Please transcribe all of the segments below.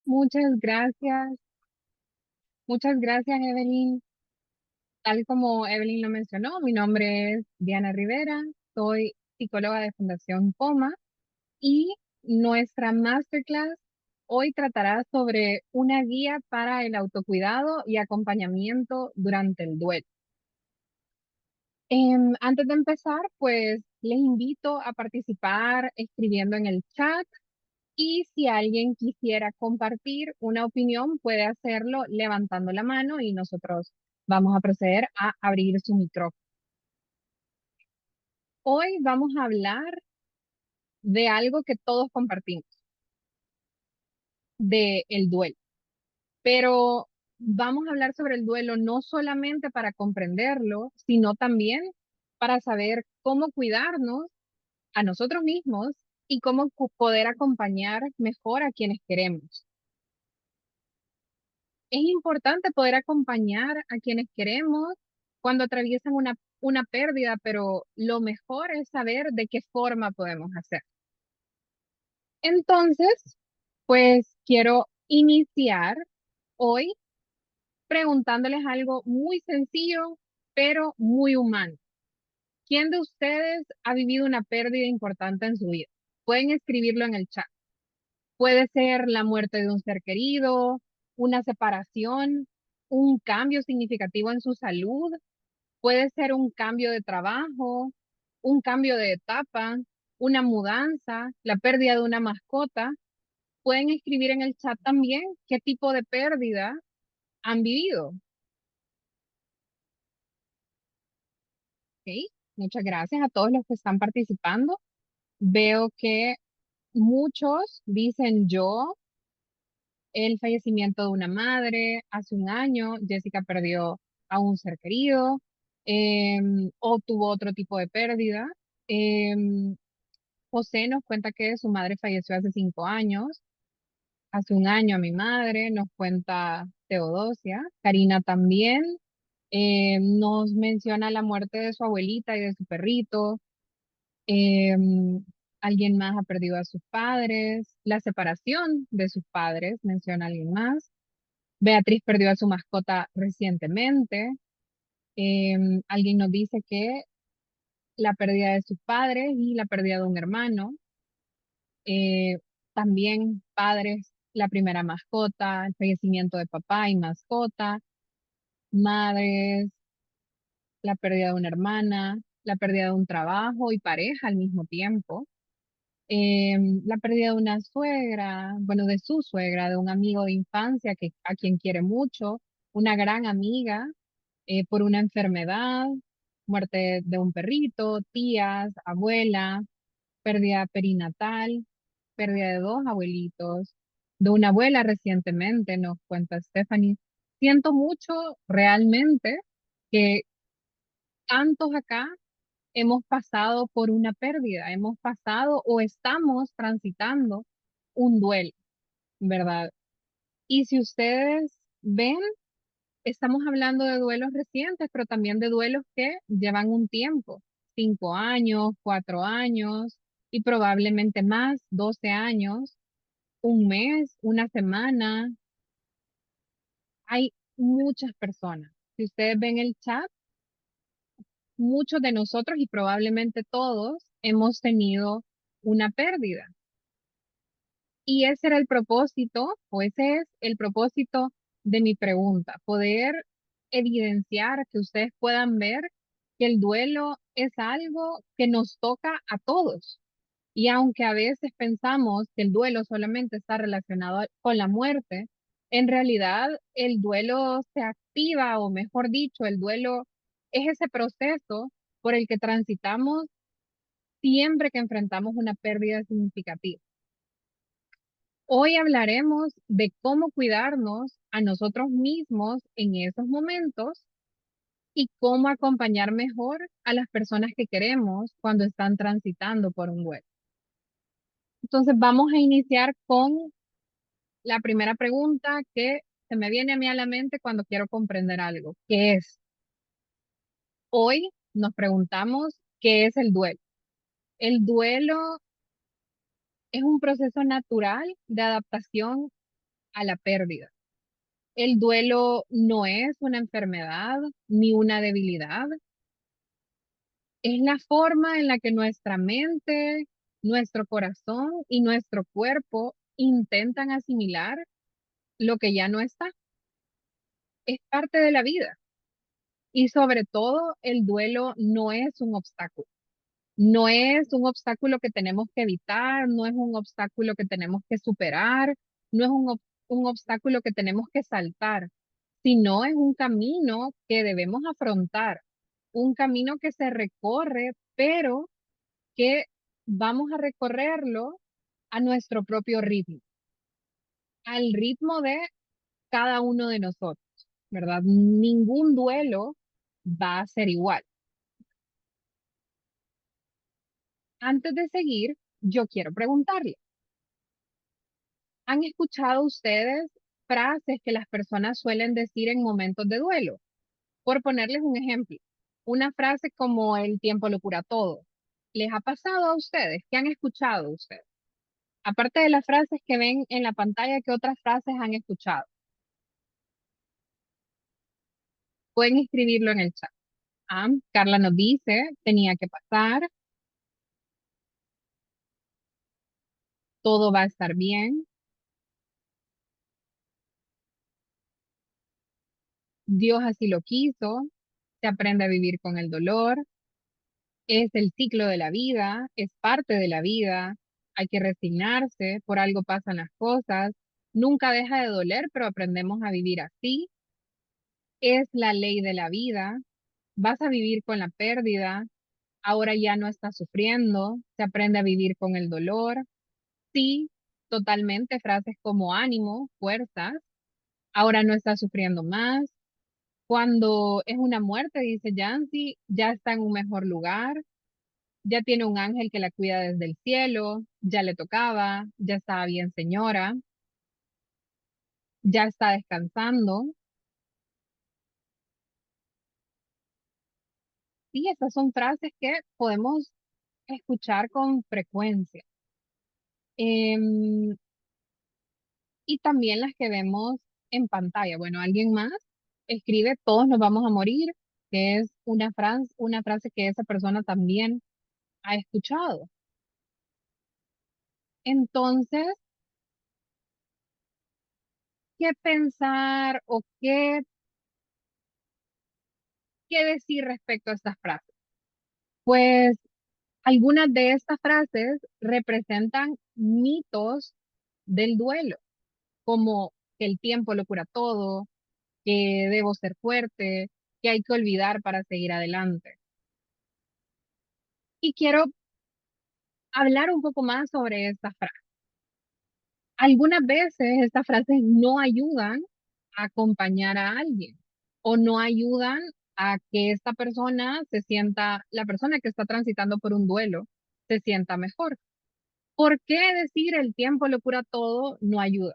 Muchas muchas gracias, Evelyn. Tal como Evelyn lo mencionó, mi nombre es Diana Rivera, soy psicóloga de Fundación Poma y nuestra masterclass hoy tratará sobre una guía para el autocuidado y acompañamiento durante el duelo. Antes de empezar, pues les invito a participar escribiendo en el chat. Y si alguien quisiera compartir una opinión, puede hacerlo levantando la mano y nosotros vamos a proceder a abrir su micrófono. Hoy vamos a hablar de algo que todos compartimos, de el duelo. Pero vamos a hablar sobre el duelo no solamente para comprenderlo, sino también para saber cómo cuidarnos a nosotros mismos y cómo poder acompañar mejor a quienes queremos. Es importante poder acompañar a quienes queremos cuando atraviesan una pérdida, pero lo mejor es saber de qué forma podemos hacer. Entonces, pues quiero iniciar hoy preguntándoles algo muy sencillo, pero muy humano. ¿Quién de ustedes ha vivido una pérdida importante en su vida? Pueden escribirlo en el chat. Puede ser la muerte de un ser querido, una separación, un cambio significativo en su salud, puede ser un cambio de trabajo, un cambio de etapa, una mudanza, la pérdida de una mascota. Pueden escribir en el chat también qué tipo de pérdida han vivido. ¿Ok? Muchas gracias a todos los que están participando. Veo que muchos dicen yo, el fallecimiento de una madre, hace un año Jessica perdió a un ser querido, o tuvo otro tipo de pérdida. Em, José nos cuenta que su madre falleció hace 5 años, hace un año a mi madre, nos cuenta Teodosia. Karina también nos menciona la muerte de su abuelita y de su perrito. Em, Alguien más ha perdido a sus padres, la separación de sus padres, menciona alguien más. Beatriz perdió a su mascota recientemente. Alguien nos dice que la pérdida de sus padres y la pérdida de un hermano. Eh, También padres, la primera mascota, el fallecimiento de papá y mascota. Madres, la pérdida de una hermana, la pérdida de un trabajo y pareja al mismo tiempo. La pérdida de una suegra, bueno, de su suegra, de un amigo de infancia a quien quiere mucho, una gran amiga, por una enfermedad, muerte de un perrito, tías, abuela, pérdida perinatal, pérdida de dos abuelitos, de una abuela recientemente, nos cuenta Stephanie. Siento mucho realmente que tantos acá hemos pasado por una pérdida, hemos pasado o estamos transitando un duelo, ¿verdad? Y si ustedes ven, estamos hablando de duelos recientes, pero también de duelos que llevan un tiempo, 5 años, 4 años y probablemente más, 12 años, un mes, una semana. Hay muchas personas. Si ustedes ven el chat, muchos de nosotros y probablemente todos hemos tenido una pérdida. Y ese era el propósito, o ese es el propósito de mi pregunta, poder evidenciar que ustedes puedan ver que el duelo es algo que nos toca a todos. Y aunque a veces pensamos que el duelo solamente está relacionado con la muerte, en realidad el duelo se activa, o mejor dicho, el duelo es ese proceso por el que transitamos siempre que enfrentamos una pérdida significativa. Hoy hablaremos de cómo cuidarnos a nosotros mismos en esos momentos y cómo acompañar mejor a las personas que queremos cuando están transitando por un duelo. Entonces vamos a iniciar con la primera pregunta que se me viene a mí a la mente cuando quiero comprender algo, que es, hoy nos preguntamos qué es el duelo. El duelo es un proceso natural de adaptación a la pérdida. El duelo no es una enfermedad ni una debilidad, es la forma en la que nuestra mente, nuestro corazón y nuestro cuerpo intentan asimilar lo que ya no está. Es parte de la vida y sobre todo el duelo no es un obstáculo. No es un obstáculo que tenemos que evitar, no es un obstáculo que tenemos que superar, no es un obstáculo que tenemos que saltar, sino es un camino que debemos afrontar, un camino que se recorre, pero que vamos a recorrerlo a nuestro propio ritmo, al ritmo de cada uno de nosotros, ¿verdad? Ningún duelo va a ser igual. Antes de seguir, yo quiero preguntarle, ¿han escuchado ustedes frases que las personas suelen decir en momentos de duelo? Por ponerles un ejemplo, una frase como el tiempo lo cura todo. ¿Les ha pasado a ustedes? ¿Qué han escuchado ustedes? Aparte de las frases que ven en la pantalla, ¿qué otras frases han escuchado? Pueden escribirlo en el chat. Ah, Carla nos dice, tenía que pasar, todo va a estar bien, Dios así lo quiso, se aprende a vivir con el dolor, es el ciclo de la vida, es parte de la vida, hay que resignarse, por algo pasan las cosas, nunca deja de doler, pero aprendemos a vivir así, es la ley de la vida, vas a vivir con la pérdida, ahora ya no estás sufriendo, se aprende a vivir con el dolor, sí, totalmente, frases como ánimo, fuerzas, ahora no estás sufriendo más, cuando es una muerte, dice Yancy, ya está en un mejor lugar, ya tiene un ángel que la cuida desde el cielo, ya le tocaba, ya estaba bien señora, ya está descansando. Sí, esas son frases que podemos escuchar con frecuencia. Em, y también las que vemos en pantalla. Bueno, alguien más escribe, todos nos vamos a morir, que es una frase que esa persona también ha escuchado. Entonces, ¿qué pensar o qué decir respecto a estas frases? Pues algunas de estas frases representan mitos del duelo, como que el tiempo lo cura todo, que debo ser fuerte, que hay que olvidar para seguir adelante. Y quiero hablar un poco más sobre estas frases. Algunas veces estas frases no ayudan a acompañar a alguien o no ayudan a que esta persona se sienta, la persona que está transitando por un duelo, se sienta mejor. ¿Por qué decir el tiempo lo cura todo no ayuda?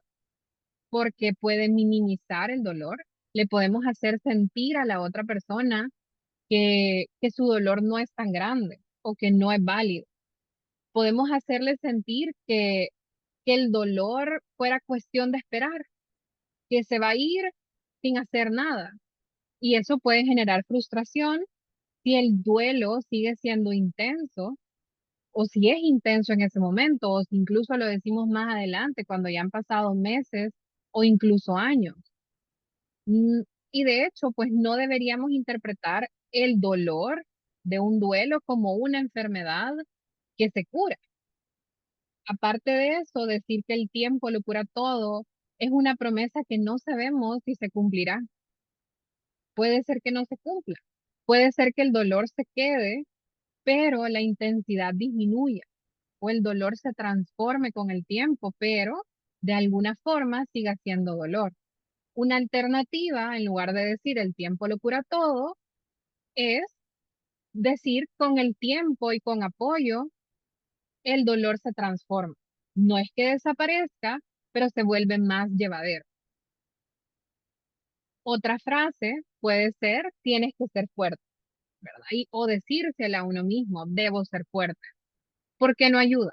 Porque puede minimizar el dolor, le podemos hacer sentir a la otra persona que su dolor no es tan grande o que no es válido. Podemos hacerle sentir que el dolor fuera cuestión de esperar, que se va a ir sin hacer nada. Y eso puede generar frustración si el duelo sigue siendo intenso o si es intenso en ese momento o si incluso lo decimos más adelante cuando ya han pasado meses o incluso años. Mm, Y de hecho, pues no deberíamos interpretar el dolor de un duelo como una enfermedad que se cura. Aparte de eso, decir que el tiempo lo cura todo es una promesa que no sabemos si se cumplirá. Puede ser que no se cumpla. Puede ser que el dolor se quede, pero la intensidad disminuya o el dolor se transforme con el tiempo, pero de alguna forma siga siendo dolor. Una alternativa, en lugar de decir el tiempo lo cura todo, es decir con el tiempo y con apoyo, el dolor se transforma. No es que desaparezca, pero se vuelve más llevadero. Otra frase puede ser, tienes que ser fuerte, ¿verdad? O decírsela a uno mismo, debo ser fuerte. ¿Por qué no ayuda?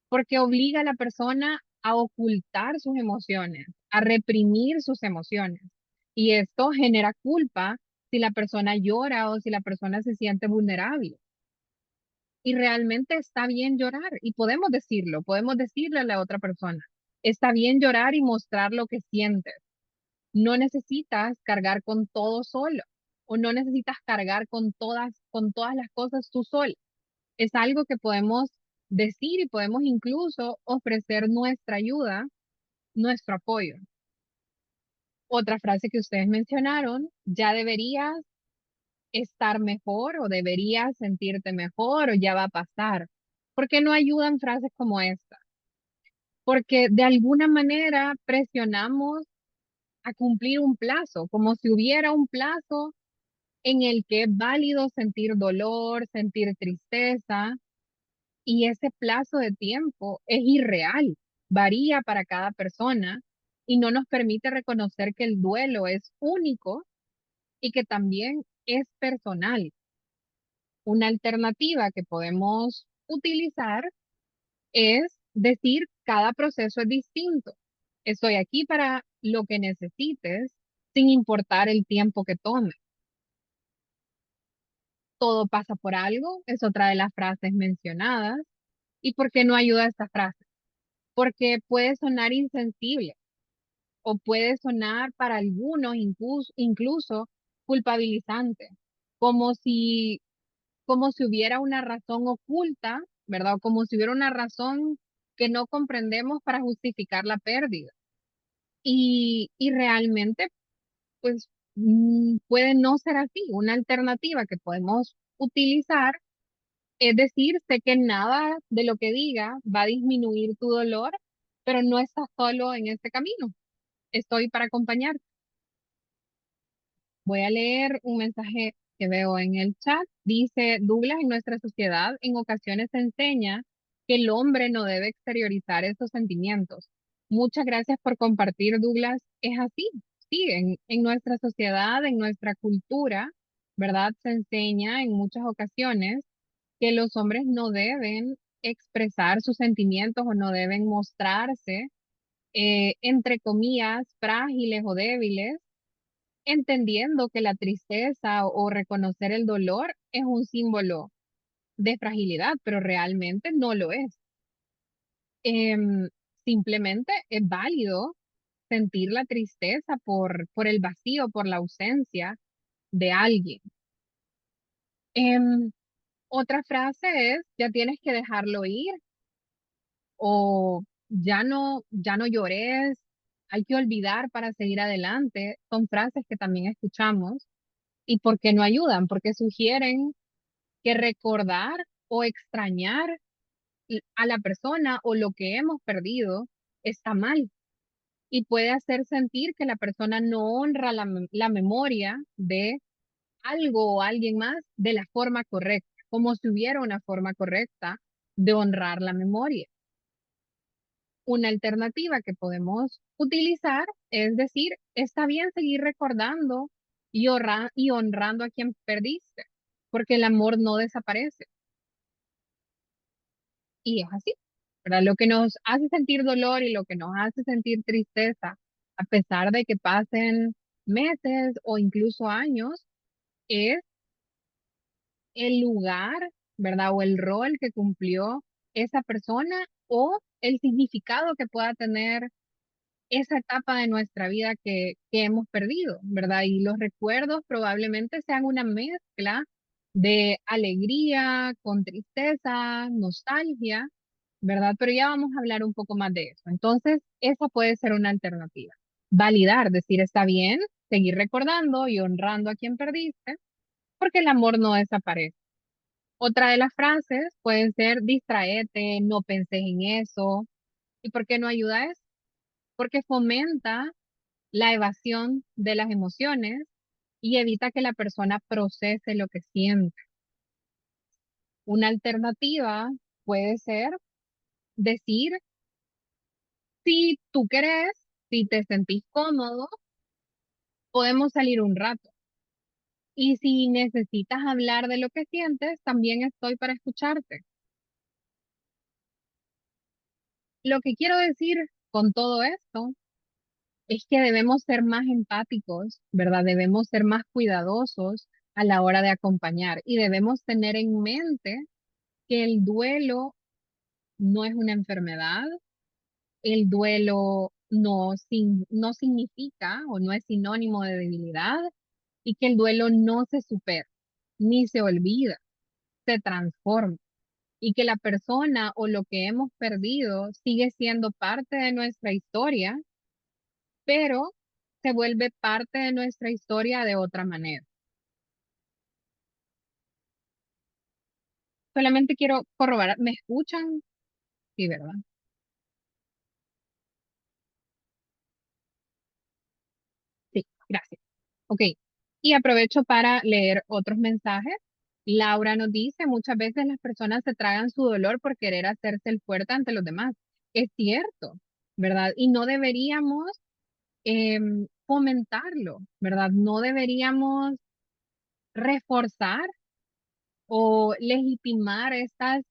Porque obliga a la persona a ocultar sus emociones, a reprimir sus emociones. Y esto genera culpa si la persona llora o si la persona se siente vulnerable. Y realmente está bien llorar y podemos decirle a la otra persona, está bien llorar y mostrar lo que sientes. No necesitas cargar con todo solo o no necesitas cargar con todas las cosas tú solo. Es algo que podemos decir y podemos incluso ofrecer nuestra ayuda, nuestro apoyo. Otra frase que ustedes mencionaron, ya deberías estar mejor o deberías sentirte mejor o ya va a pasar. ¿Por qué no ayudan frases como esta? Porque de alguna manera presionamos a cumplir un plazo, como si hubiera un plazo en el que es válido sentir dolor, sentir tristeza, y ese plazo de tiempo es irreal, varía para cada persona y no nos permite reconocer que el duelo es único y que también es personal. Una alternativa que podemos utilizar es decir, cada proceso es distinto. Estoy aquí para lo que necesites, sin importar el tiempo que tome. Todo pasa por algo, es otra de las frases mencionadas. ¿Y por qué no ayuda esta frase? Porque puede sonar insensible o puede sonar para algunos incluso culpabilizante, como si, como si hubiera una razón oculta, ¿verdad? O como si hubiera una razón que no comprendemos para justificar la pérdida. Y realmente, pues, puede no ser así. Una alternativa que podemos utilizar es decir, sé que nada de lo que diga va a disminuir tu dolor, pero no estás solo en este camino. Estoy para acompañarte. Voy a leer un mensaje que veo en el chat. Dice, Douglas, en nuestra sociedad en ocasiones se enseña que el hombre no debe exteriorizar esos sentimientos. Muchas gracias por compartir, Douglas. Es así. Sí, en nuestra sociedad, en nuestra cultura, ¿verdad? Se enseña en muchas ocasiones que los hombres no deben expresar sus sentimientos o no deben mostrarse, entre comillas, frágiles o débiles, entendiendo que la tristeza o reconocer el dolor es un símbolo de fragilidad, pero realmente no lo es. Em, Simplemente es válido sentir la tristeza por el vacío, por la ausencia de alguien. Em, Otra frase es, ya tienes que dejarlo ir o ya no llores, hay que olvidar para seguir adelante. Son frases que también escuchamos y por qué no ayudan, porque sugieren que recordar o extrañar a la persona o lo que hemos perdido está mal y puede hacer sentir que la persona no honra la memoria de algo o alguien más de la forma correcta, como si hubiera una forma correcta de honrar la memoria. Una alternativa que podemos utilizar es decir, está bien seguir recordando y honrando a quien perdiste, porque el amor no desaparece. Y es así, ¿verdad? Lo que nos hace sentir dolor y lo que nos hace sentir tristeza, a pesar de que pasen meses o incluso años, es el lugar, ¿verdad? O el rol que cumplió esa persona o el significado que pueda tener esa etapa de nuestra vida que hemos perdido, ¿verdad? Y los recuerdos probablemente sean una mezcla de alegría con tristeza, nostalgia, ¿verdad? Pero ya vamos a hablar un poco más de eso. Entonces, esa puede ser una alternativa. Validar, decir, está bien, seguir recordando y honrando a quien perdiste, porque el amor no desaparece. Otra de las frases pueden ser distraete, no penses en eso. ¿Y por qué no ayuda eso? Porque fomenta la evasión de las emociones y evita que la persona procese lo que siente. Una alternativa puede ser decir, si tú querés, si te sentís cómodo, podemos salir un rato. Y si necesitas hablar de lo que sientes, también estoy para escucharte. Lo que quiero decir con todo esto es que debemos ser más empáticos, ¿verdad? Debemos ser más cuidadosos a la hora de acompañar y debemos tener en mente que el duelo no es una enfermedad, el duelo no significa o no es sinónimo de debilidad y que el duelo no se supera ni se olvida, se transforma y que la persona o lo que hemos perdido sigue siendo parte de nuestra historia, pero se vuelve parte de nuestra historia de otra manera. Solamente quiero corroborar, ¿me escuchan? Sí, ¿verdad? Sí, gracias. Ok, y aprovecho para leer otros mensajes. Laura nos dice, muchas veces las personas se tragan su dolor por querer hacerse el fuerte ante los demás. Es cierto, ¿verdad? Y no deberíamos fomentarlo, ¿verdad? No deberíamos reforzar o legitimar estas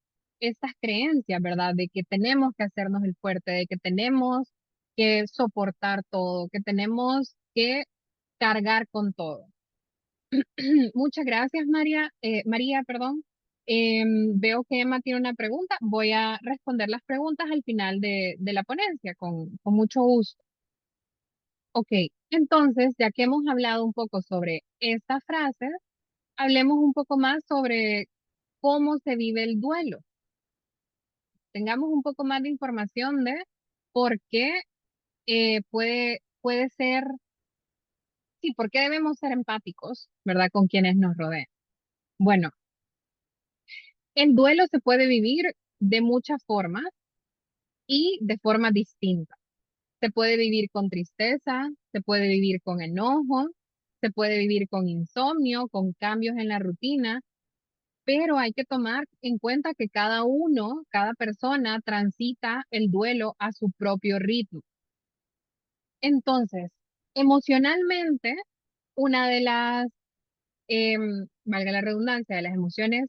creencias, ¿verdad? De que tenemos que hacernos el fuerte, de que tenemos que soportar todo, que tenemos que cargar con todo. Muchas gracias, María. María, perdón. Veo que Emma tiene una pregunta. Voy a responder las preguntas al final de la ponencia, con mucho gusto. Ok, entonces, ya que hemos hablado un poco sobre esta frase, hablemos un poco más sobre cómo se vive el duelo. Tengamos un poco más de información de por qué puede ser, sí, por qué debemos ser empáticos, ¿verdad? Con quienes nos rodean. Bueno, el duelo se puede vivir de muchas formas y de formas distintas. Se puede vivir con tristeza, se puede vivir con enojo, se puede vivir con insomnio, con cambios en la rutina, pero hay que tomar en cuenta que cada uno, cada persona transita el duelo a su propio ritmo. Entonces, emocionalmente, una de las, valga la redundancia, de las emociones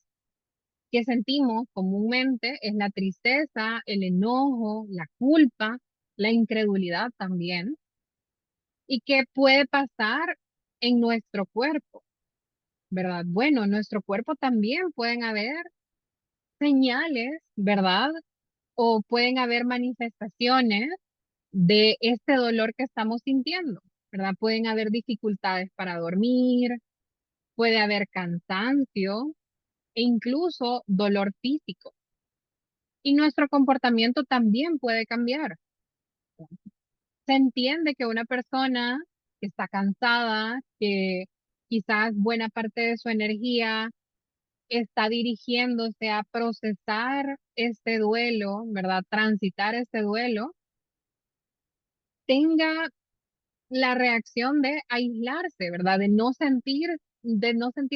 que sentimos comúnmente es la tristeza, el enojo, la culpa, la incredulidad también, y que puede pasar en nuestro cuerpo, ¿verdad? Bueno, en nuestro cuerpo también pueden haber señales, ¿verdad? O pueden haber manifestaciones de este dolor que estamos sintiendo, ¿verdad? Pueden haber dificultades para dormir, puede haber cansancio e incluso dolor físico. Y nuestro comportamiento también puede cambiar. Se entiende que una persona que está cansada, que quizás buena parte de su energía está dirigiéndose a procesar este duelo, ¿verdad? Transitar este duelo, tenga la reacción de aislarse, ¿verdad? De no sentir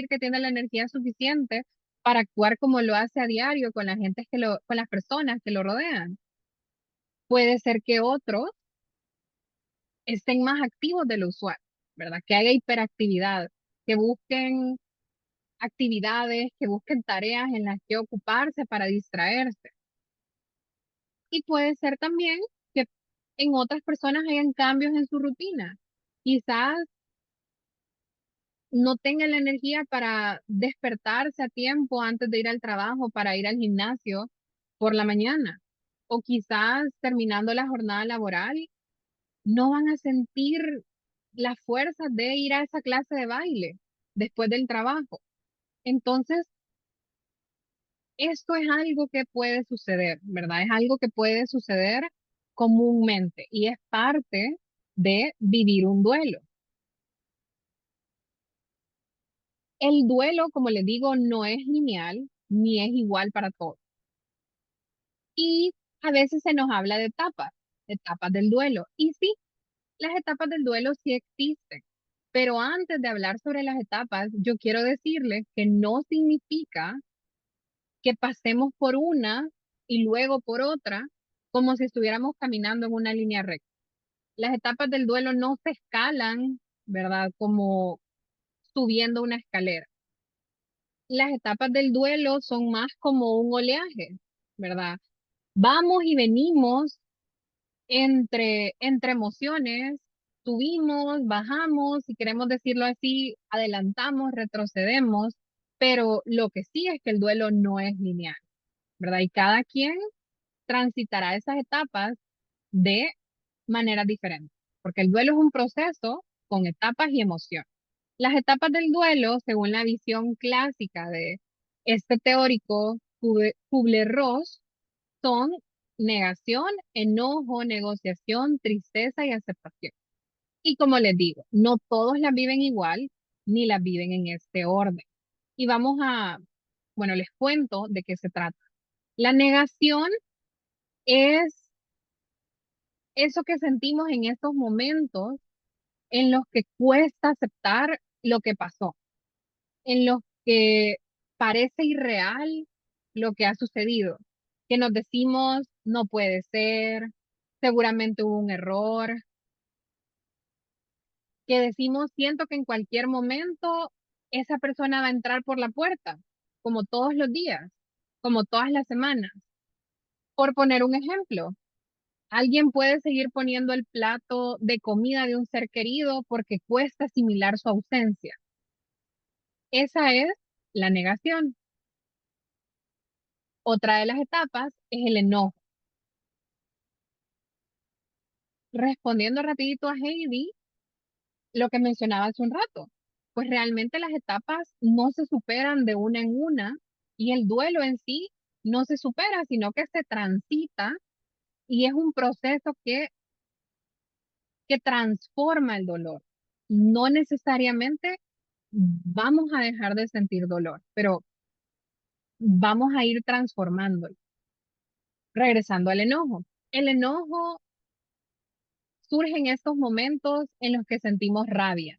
que tiene la energía suficiente para actuar como lo hace a diario con la gente con las personas que lo rodean. Puede ser que otros estén más activos de lo usual, ¿verdad? Que haya hiperactividad, que busquen actividades, que busquen tareas en las que ocuparse para distraerse. Y puede ser también que en otras personas hayan cambios en su rutina. Quizás no tengan la energía para despertarse a tiempo antes de ir al trabajo, para ir al gimnasio por la mañana. O quizás terminando la jornada laboral, no van a sentir la fuerza de ir a esa clase de baile después del trabajo. Entonces, esto es algo que puede suceder, ¿verdad? Es algo que puede suceder comúnmente y es parte de vivir un duelo. El duelo, como les digo, no es lineal ni es igual para todos. Y a veces se nos habla de etapas del duelo. Y sí, las etapas del duelo sí existen. Pero antes de hablar sobre las etapas, yo quiero decirles que no significa que pasemos por una y luego por otra como si estuviéramos caminando en una línea recta. Las etapas del duelo no se escalan, ¿verdad? Como subiendo una escalera. Las etapas del duelo son más como un oleaje, ¿verdad? Vamos y venimos entre emociones, subimos, bajamos, si queremos decirlo así, adelantamos, retrocedemos, pero lo que sí es que el duelo no es lineal, ¿verdad? Y cada quien transitará esas etapas de maneras diferentes, porque el duelo es un proceso con etapas y emoción. Las etapas del duelo, según la visión clásica de este teórico Kubler-Ross, son negación, enojo, negociación, tristeza y aceptación. Y como les digo, no todos las viven igual ni las viven en este orden. Y bueno, les cuento de qué se trata. La negación es eso que sentimos en estos momentos en los que cuesta aceptar lo que pasó, en los que parece irreal lo que ha sucedido, que nos decimos, no puede ser, seguramente hubo un error, que decimos, siento que en cualquier momento esa persona va a entrar por la puerta, como todos los días, como todas las semanas. Por poner un ejemplo, alguien puede seguir poniendo el plato de comida de un ser querido porque cuesta asimilar su ausencia. Esa es la negación. Otra de las etapas es el enojo. Respondiendo rapidito a Heidi, lo que mencionaba hace un rato, pues realmente las etapas no se superan de una en una y el duelo en sí no se supera, sino que se transita y es un proceso que transforma el dolor. No necesariamente vamos a dejar de sentir dolor, pero vamos a ir transformándolo. Regresando al enojo. El enojo surge en estos momentos en los que sentimos rabia,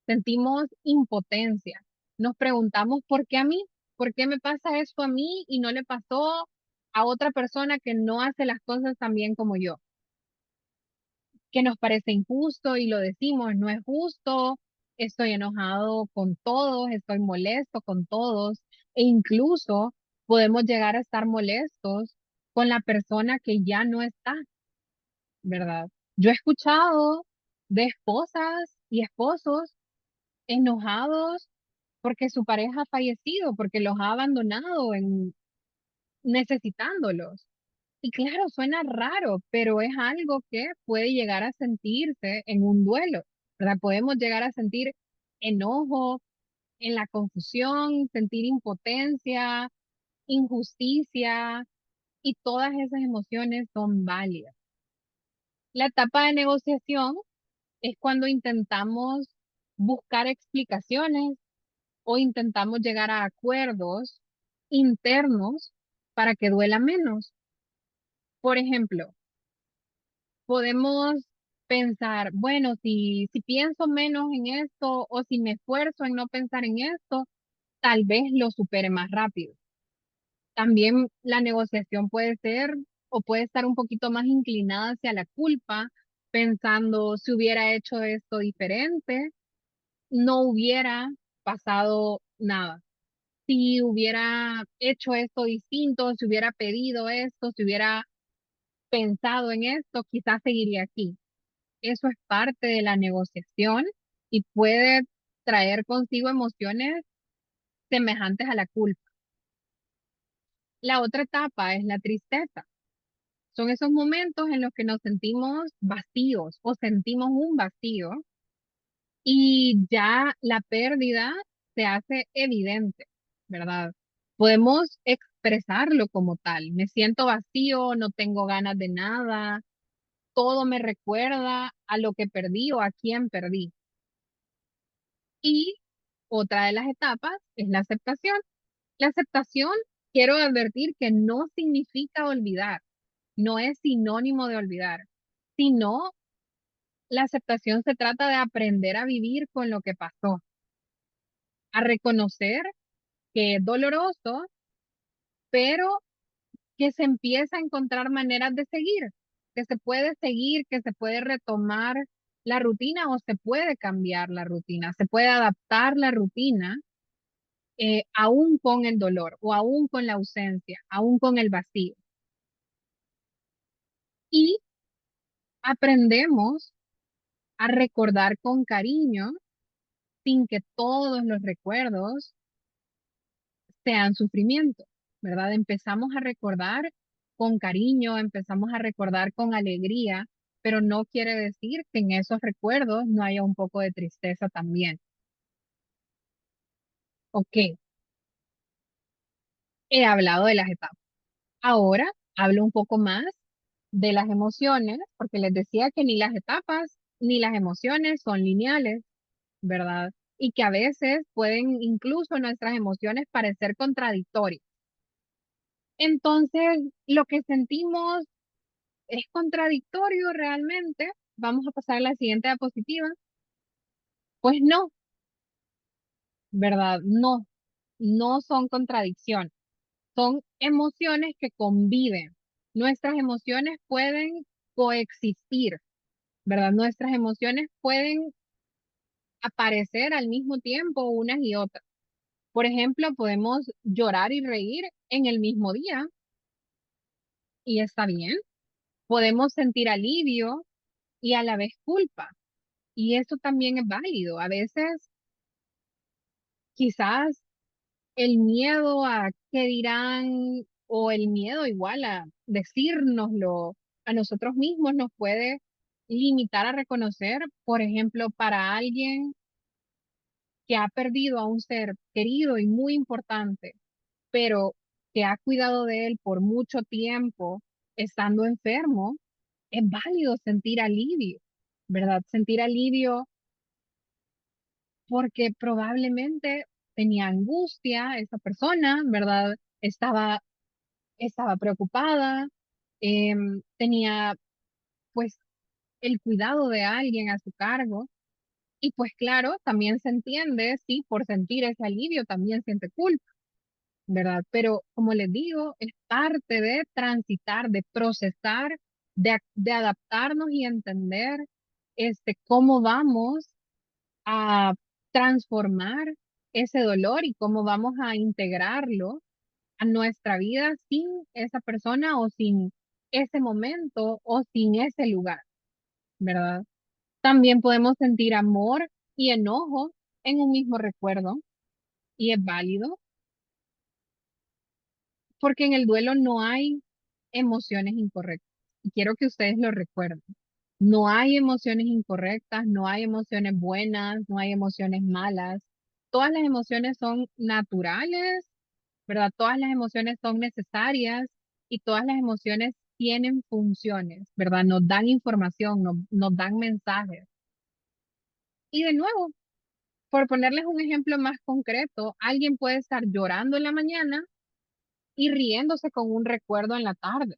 sentimos impotencia. Nos preguntamos, ¿por qué a mí? ¿Por qué me pasa esto a mí y no le pasó a otra persona que no hace las cosas tan bien como yo? Que nos parece injusto y lo decimos, no es justo, estoy enojado con todos, estoy molesto con todos e incluso podemos llegar a estar molestos con la persona que ya no está, ¿verdad? Yo he escuchado de esposas y esposos enojados porque su pareja ha fallecido, porque los ha abandonado necesitándolos. Y claro, suena raro, pero es algo que puede llegar a sentirse en un duelo, ¿verdad? Podemos llegar a sentir enojo en la confusión, sentir impotencia, injusticia, y todas esas emociones son válidas. La etapa de negociación es cuando intentamos buscar explicaciones o intentamos llegar a acuerdos internos para que duela menos. Por ejemplo, podemos pensar, bueno, si pienso menos en esto o si me esfuerzo en no pensar en esto, tal vez lo supere más rápido. También la negociación puede ser o puede estar un poquito más inclinada hacia la culpa, pensando si hubiera hecho esto diferente, no hubiera pasado nada. Si hubiera hecho esto distinto, si hubiera pedido esto, si hubiera pensado en esto, quizás seguiría aquí. Eso es parte de la negociación y puede traer consigo emociones semejantes a la culpa. La otra etapa es la tristeza. Son esos momentos en los que nos sentimos vacíos o sentimos un vacío y ya la pérdida se hace evidente, ¿verdad? Podemos expresarlo como tal. Me siento vacío, no tengo ganas de nada, todo me recuerda a lo que perdí o a quién perdí. Y otra de las etapas es la aceptación. La aceptación, quiero advertir que no significa olvidar, no es sinónimo de olvidar, sino la aceptación se trata de aprender a vivir con lo que pasó, a reconocer que es doloroso, pero que se empieza a encontrar maneras de seguir, que se puede seguir, que se puede retomar la rutina o se puede cambiar la rutina, se puede adaptar la rutina aún con el dolor o aún con la ausencia, aún con el vacío. Y aprendemos a recordar con cariño sin que todos los recuerdos sean sufrimiento, ¿verdad? Empezamos a recordar con cariño, empezamos a recordar con alegría, pero no quiere decir que en esos recuerdos no haya un poco de tristeza también. Ok, he hablado de las etapas. Ahora hablo un poco más de las emociones, porque les decía que ni las etapas ni las emociones son lineales, ¿verdad? Y que a veces pueden incluso nuestras emociones parecer contradictorias. Entonces, lo que sentimos es contradictorio realmente. Vamos a pasar a la siguiente diapositiva. Pues no, ¿verdad? No, no son contradicciones, son emociones que conviven. Nuestras emociones pueden coexistir, ¿verdad? Nuestras emociones pueden aparecer al mismo tiempo unas y otras. Por ejemplo, podemos llorar y reír en el mismo día y está bien. Podemos sentir alivio y a la vez culpa y eso también es válido. A veces quizás el miedo a qué dirán o el miedo igual a decírnoslo a nosotros mismos nos puede limitar a reconocer, por ejemplo, para alguien que ha perdido a un ser querido y muy importante, pero que ha cuidado de él por mucho tiempo estando enfermo, es válido sentir alivio, ¿verdad? Sentir alivio porque probablemente tenía angustia esa persona, ¿verdad? Estaba preocupada, tenía pues el cuidado de alguien a su cargo y pues claro, también se entiende, sí, por sentir ese alivio también siente culpa, ¿verdad? Pero como les digo, es parte de transitar, de procesar, de adaptarnos y entender cómo vamos a transformar ese dolor y cómo vamos a integrarlo a nuestra vida sin esa persona o sin ese momento o sin ese lugar, ¿verdad? También podemos sentir amor y enojo en un mismo recuerdo y es válido porque en el duelo no hay emociones incorrectas y quiero que ustedes lo recuerden. No hay emociones incorrectas, no hay emociones buenas, no hay emociones malas. Todas las emociones son naturales, ¿verdad? Todas las emociones son necesarias y todas las emociones tienen funciones, ¿verdad? Nos dan información, nos dan mensajes. Y de nuevo, por ponerles un ejemplo más concreto, alguien puede estar llorando en la mañana y riéndose con un recuerdo en la tarde.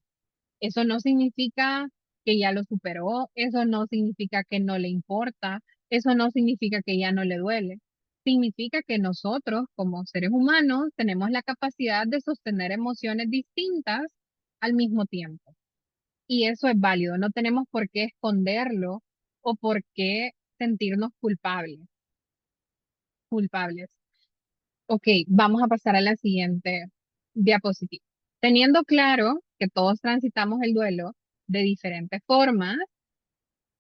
Eso no significa que ya lo superó, eso no significa que no le importa, eso no significa que ya no le duele. Significa que nosotros, como seres humanos, tenemos la capacidad de sostener emociones distintas al mismo tiempo. Y eso es válido, no tenemos por qué esconderlo o por qué sentirnos culpables. Ok, vamos a pasar a la siguiente diapositiva. Teniendo claro que todos transitamos el duelo de diferentes formas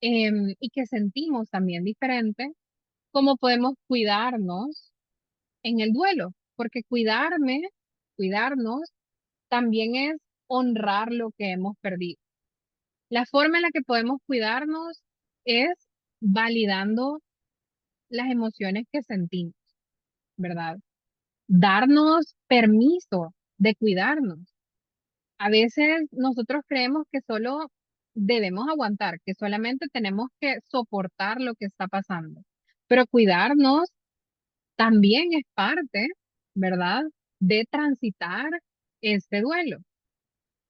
y que sentimos también diferente, ¿cómo podemos cuidarnos en el duelo? Porque cuidarnos, también es honrar lo que hemos perdido. La forma en la que podemos cuidarnos es validando las emociones que sentimos, ¿verdad? Darnos permiso de cuidarnos. A veces nosotros creemos que solo debemos aguantar, que solamente tenemos que soportar lo que está pasando. Pero cuidarnos también es parte, ¿verdad? De transitar este duelo.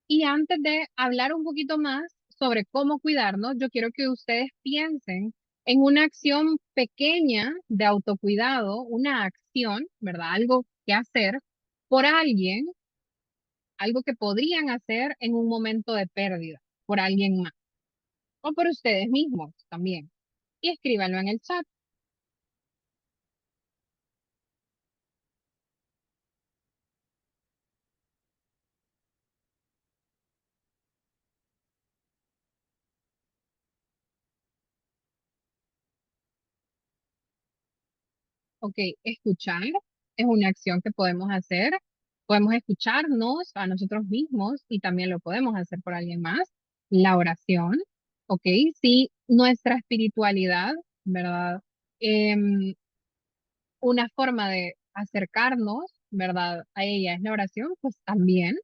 Y antes de hablar un poquito más sobre cómo cuidarnos, yo quiero que ustedes piensen en una acción pequeña de autocuidado, una acción, ¿verdad? Algo que hacer por alguien, algo que podrían hacer en un momento de pérdida por alguien más o por ustedes mismos también. Y escríbanlo en el chat. Ok, escuchar es una acción que podemos hacer. Podemos escucharnos a nosotros mismos y también lo podemos hacer por alguien más. La oración, ok, si nuestra espiritualidad, ¿verdad? Em, una forma de acercarnos, ¿verdad? A ella es la oración, pues también,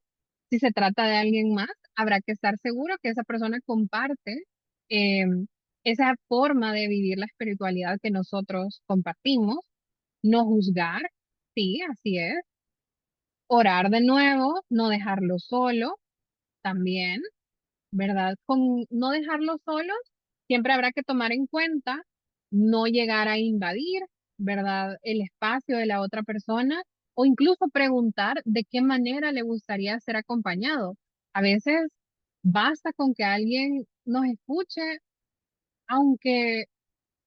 si se trata de alguien más, habrá que estar seguro que esa persona comparte eh, esa forma de vivir la espiritualidad que nosotros compartimos, no juzgar, sí, así es, orar de nuevo, no dejarlo solo, también. ¿Verdad? Con no dejarlos solos, siempre habrá que tomar en cuenta no llegar a invadir, ¿verdad? El espacio de la otra persona o incluso preguntar de qué manera le gustaría ser acompañado. A veces basta con que alguien nos escuche, aunque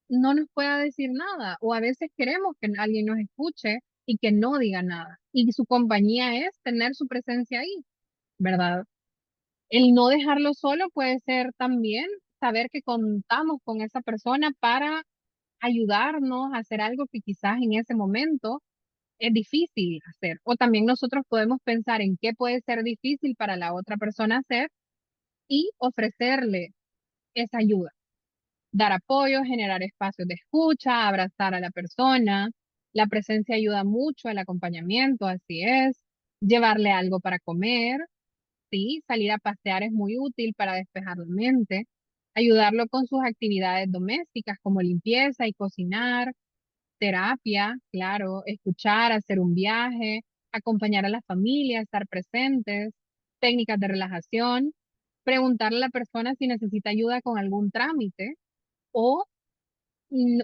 no nos pueda decir nada, o a veces queremos que alguien nos escuche y que no diga nada. Y su compañía es tener su presencia ahí, ¿verdad? El no dejarlo solo puede ser también saber que contamos con esa persona para ayudarnos a hacer algo que quizás en ese momento es difícil hacer. O también nosotros podemos pensar en qué puede ser difícil para la otra persona hacer y ofrecerle esa ayuda. Dar apoyo, generar espacios de escucha, abrazar a la persona. La presencia ayuda mucho al acompañamiento, así es. Llevarle algo para comer. Sí, salir a pasear es muy útil para despejar la mente, ayudarlo con sus actividades domésticas como limpieza y cocinar, terapia, claro, escuchar, hacer un viaje, acompañar a la familia, estar presentes, técnicas de relajación, preguntarle a la persona si necesita ayuda con algún trámite o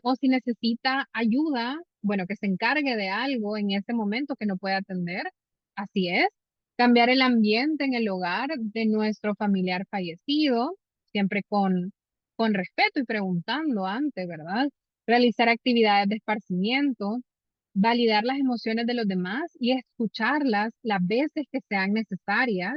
o si necesita ayuda, bueno, que se encargue de algo en ese momento que no puede atender. Así es. Cambiar el ambiente en el hogar de nuestro familiar fallecido, siempre con respeto y preguntando antes, ¿verdad? Realizar actividades de esparcimiento, validar las emociones de los demás y escucharlas las veces que sean necesarias.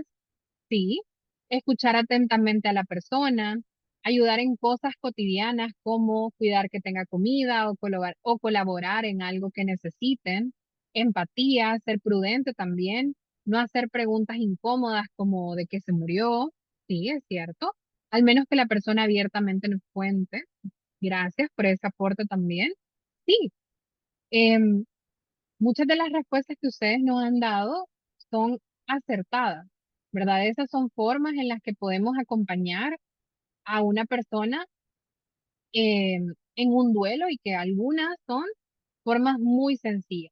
Sí, escuchar atentamente a la persona, ayudar en cosas cotidianas como cuidar que tenga comida o colaborar en algo que necesiten, empatía, ser prudente también, no hacer preguntas incómodas como de qué se murió, sí, es cierto, al menos que la persona abiertamente nos cuente. Gracias por ese aporte también. Sí, em, muchas de las respuestas que ustedes nos han dado son acertadas, ¿verdad? Esas son formas en las que podemos acompañar a una persona en un duelo y que algunas son formas muy sencillas.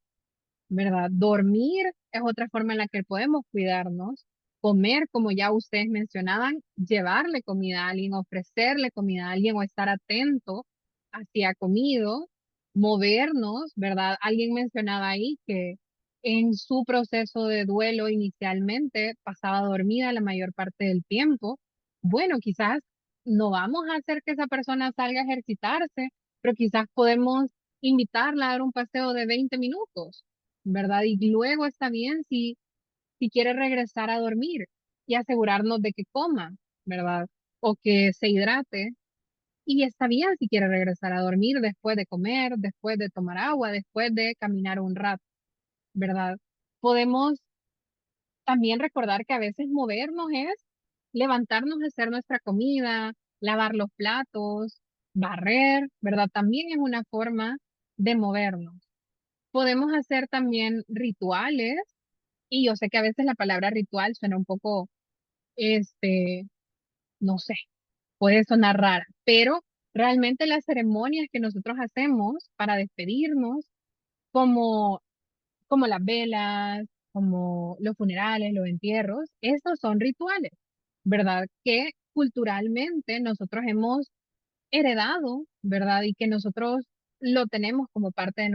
¿Verdad? Dormir es otra forma en la que podemos cuidarnos. Comer, como ya ustedes mencionaban, llevarle comida a alguien, ofrecerle comida a alguien o estar atento hacia comido, movernos, ¿verdad? Alguien mencionaba ahí que en su proceso de duelo inicialmente pasaba dormida la mayor parte del tiempo. Bueno, quizás no vamos a hacer que esa persona salga a ejercitarse, pero quizás podemos invitarla a dar un paseo de 20 minutos, ¿verdad? Y luego está bien si quiere regresar a dormir y asegurarnos de que coma, ¿verdad? O que se hidrate. Y está bien si quiere regresar a dormir después de comer, después de tomar agua, después de caminar un rato, ¿verdad? Podemos también recordar que a veces movernos es levantarnos a hacer nuestra comida, lavar los platos, barrer, ¿verdad? También es una forma de movernos. Podemos hacer también rituales, y yo sé que a veces la palabra ritual suena un poco, este, no sé, puede sonar rara, pero realmente las ceremonias que nosotros hacemos para despedirnos, como, como las velas, como los funerales, los entierros, esos son rituales, ¿verdad? Que culturalmente nosotros hemos heredado, ¿verdad? Y que nosotros lo tenemos como parte de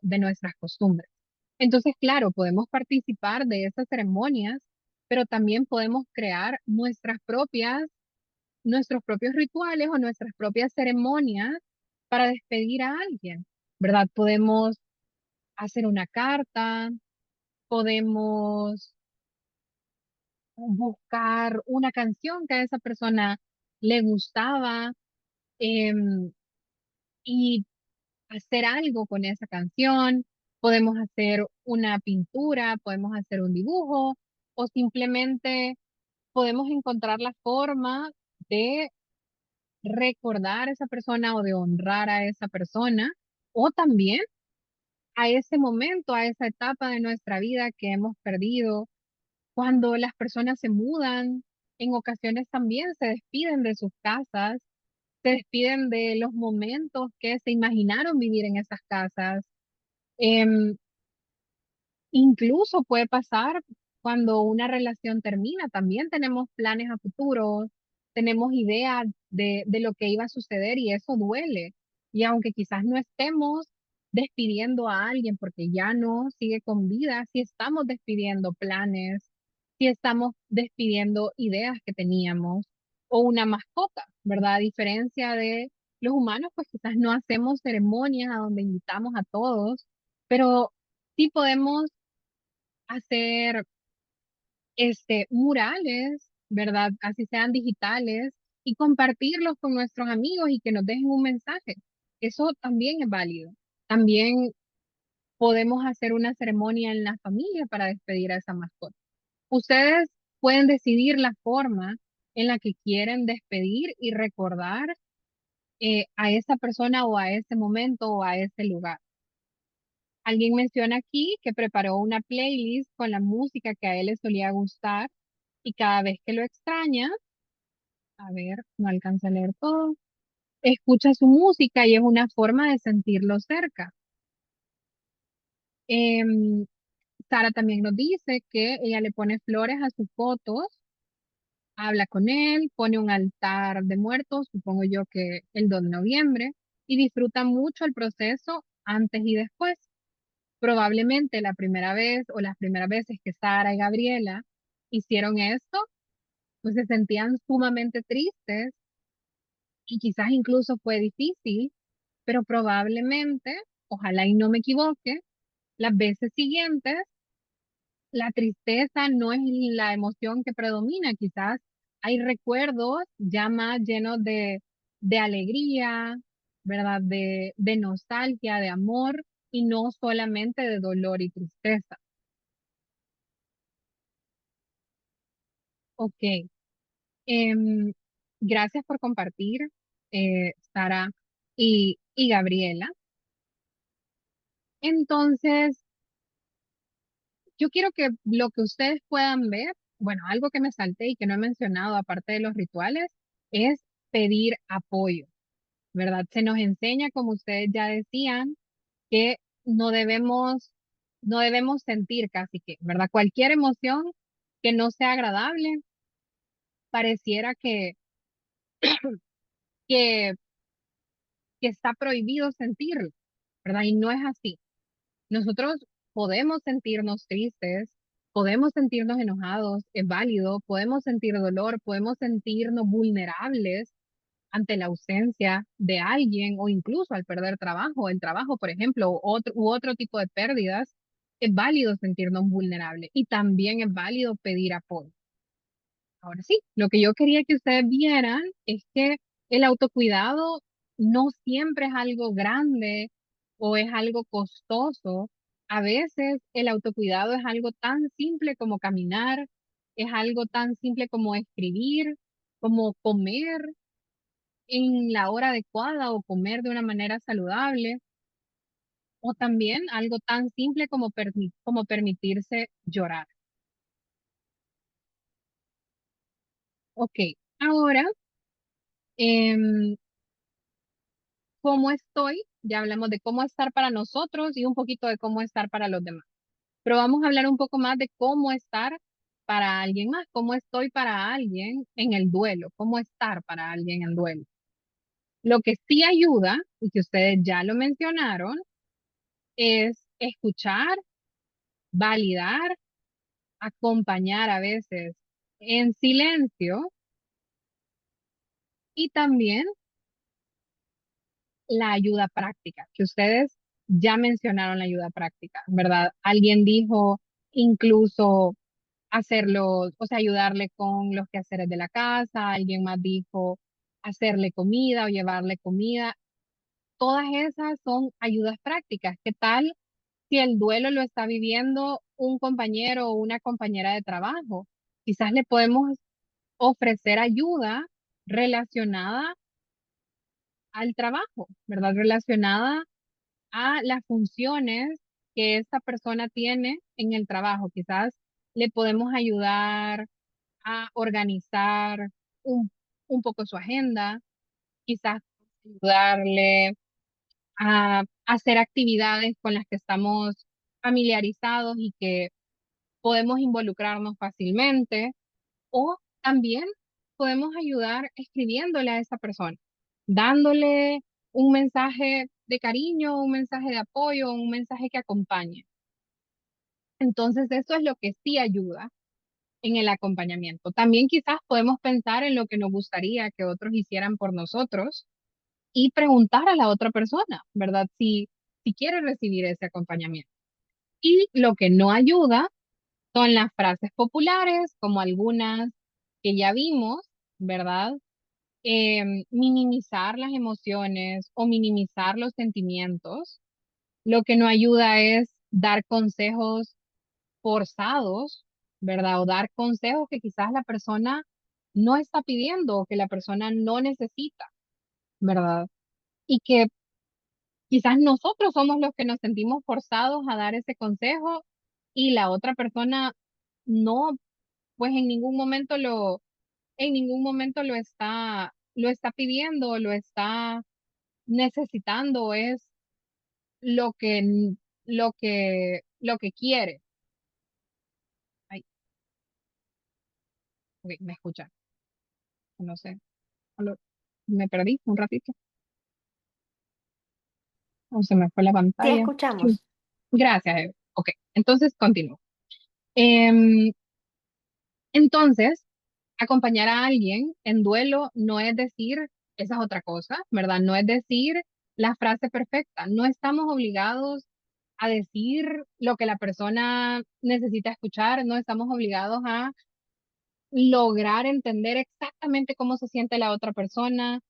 de nuestras costumbres. Entonces, claro, podemos participar de esas ceremonias, pero también podemos crear nuestros propios rituales o nuestras propias ceremonias para despedir a alguien, ¿verdad? Podemos hacer una carta, podemos buscar una canción que a esa persona le gustaba, em, y hacer algo con esa canción, podemos hacer una pintura, podemos hacer un dibujo o simplemente podemos encontrar la forma de recordar a esa persona o de honrar a esa persona o también a ese momento, a esa etapa de nuestra vida que hemos perdido. Cuando las personas se mudan, en ocasiones también se despiden de sus casas, se despiden de los momentos que se imaginaron vivir en esas casas. Em, Incluso puede pasar cuando una relación termina, también tenemos planes a futuro, tenemos ideas de lo que iba a suceder y eso duele. Y aunque quizás no estemos despidiendo a alguien porque ya no sigue con vida, sí estamos despidiendo planes, sí estamos despidiendo ideas que teníamos o una mascota, ¿verdad? A diferencia de los humanos, pues quizás no hacemos ceremonias a donde invitamos a todos, pero sí podemos hacer murales, ¿verdad? Así sean digitales y compartirlos con nuestros amigos y que nos dejen un mensaje. Eso también es válido. También podemos hacer una ceremonia en la familia para despedir a esa mascota. Ustedes pueden decidir la forma en la que quieren despedir y recordar a esa persona o a ese momento o a ese lugar. Alguien menciona aquí que preparó una playlist con la música que a él le solía gustar y cada vez que lo extraña, a ver, no alcanza a leer todo, escucha su música y es una forma de sentirlo cerca. Em, Sara también nos dice que ella le pone flores a sus fotos, habla con él, pone un altar de muertos, supongo yo que el 2 de noviembre, y disfruta mucho el proceso antes y después. Probablemente la primera vez o las primeras veces que Sara y Gabriela hicieron esto, pues se sentían sumamente tristes y quizás incluso fue difícil, pero probablemente, ojalá y no me equivoque, las veces siguientes la tristeza no es la emoción que predomina, quizás hay recuerdos ya más llenos de alegría, ¿verdad? De nostalgia, de amor y no solamente de dolor y tristeza. Ok. Em, Gracias por compartir, Sara y Gabriela. Entonces, yo quiero que lo que ustedes puedan ver, bueno, algo que me salté y que no he mencionado aparte de los rituales, es pedir apoyo, ¿verdad? Se nos enseña, como ustedes ya decían, que no debemos, no debemos sentir casi que, ¿verdad? Cualquier emoción que no sea agradable, pareciera que, que está prohibido sentirlo, ¿verdad? Y no es así. Nosotros podemos sentirnos tristes, podemos sentirnos enojados, es válido, podemos sentir dolor, podemos sentirnos vulnerables ante la ausencia de alguien o incluso al perder trabajo, el trabajo, por ejemplo, u otro tipo de pérdidas. Es válido sentirnos vulnerables y también es válido pedir apoyo. Ahora sí, lo que yo quería que ustedes vieran es que el autocuidado no siempre es algo grande o es algo costoso. A veces el autocuidado es algo tan simple como caminar, es algo tan simple como escribir, como comer en la hora adecuada o comer de una manera saludable, o también algo tan simple como, como permitirse llorar. Ok, ahora em, cómo estoy, ya hablamos de cómo estar para nosotros y un poquito de cómo estar para los demás. Pero vamos a hablar un poco más de cómo estar para alguien más, cómo estoy para alguien en el duelo, cómo estar para alguien en duelo. Lo que sí ayuda, y que ustedes ya lo mencionaron, es escuchar, validar, acompañar a veces en silencio y también la ayuda práctica, que ustedes ya mencionaron la ayuda práctica, ¿verdad? Alguien dijo incluso hacerlo, o sea, ayudarle con los quehaceres de la casa, alguien más dijo hacerle comida o llevarle comida. todas esas son ayudas prácticas. ¿Qué tal si el duelo lo está viviendo un compañero o una compañera de trabajo? Quizás le podemos ofrecer ayuda relacionada al trabajo, ¿verdad? Relacionada a las funciones que esta persona tiene en el trabajo. Quizás le podemos ayudar a organizar un, un poco su agenda, quizás ayudarle a hacer actividades con las que estamos familiarizados y que podemos involucrarnos fácilmente, o también podemos ayudar escribiéndole a esa persona, dándole un mensaje de cariño, un mensaje de apoyo, un mensaje que acompañe. Entonces, eso es lo que sí ayuda en el acompañamiento. También quizás podemos pensar en lo que nos gustaría que otros hicieran por nosotros y preguntar a la otra persona, ¿verdad? Si quiere recibir ese acompañamiento. Y lo que no ayuda son las frases populares, como algunas que ya vimos, ¿verdad? Minimizar las emociones o minimizar los sentimientos. Lo que no ayuda es dar consejos forzados, ¿verdad? O dar consejos que quizás la persona no está pidiendo o que la persona no necesita, ¿verdad? Y que quizás nosotros somos los que nos sentimos forzados a dar ese consejo y la otra persona no, pues en ningún momento lo está pidiendo, o lo está necesitando, es lo que, lo que quiere. Ay, ok, me escucha, no sé, aló, me perdí un ratito, o se me fue la Sí, pantalla. Sí. escuchamos. Gracias, Eve. Ok, entonces continúo. Em, entonces, acompañar a alguien en duelo no es decir, esa es otra cosa, ¿verdad? No es decir la frase perfecta. No estamos obligados a decir lo que la persona necesita escuchar, no estamos obligados a lograr entender exactamente cómo se siente la otra persona.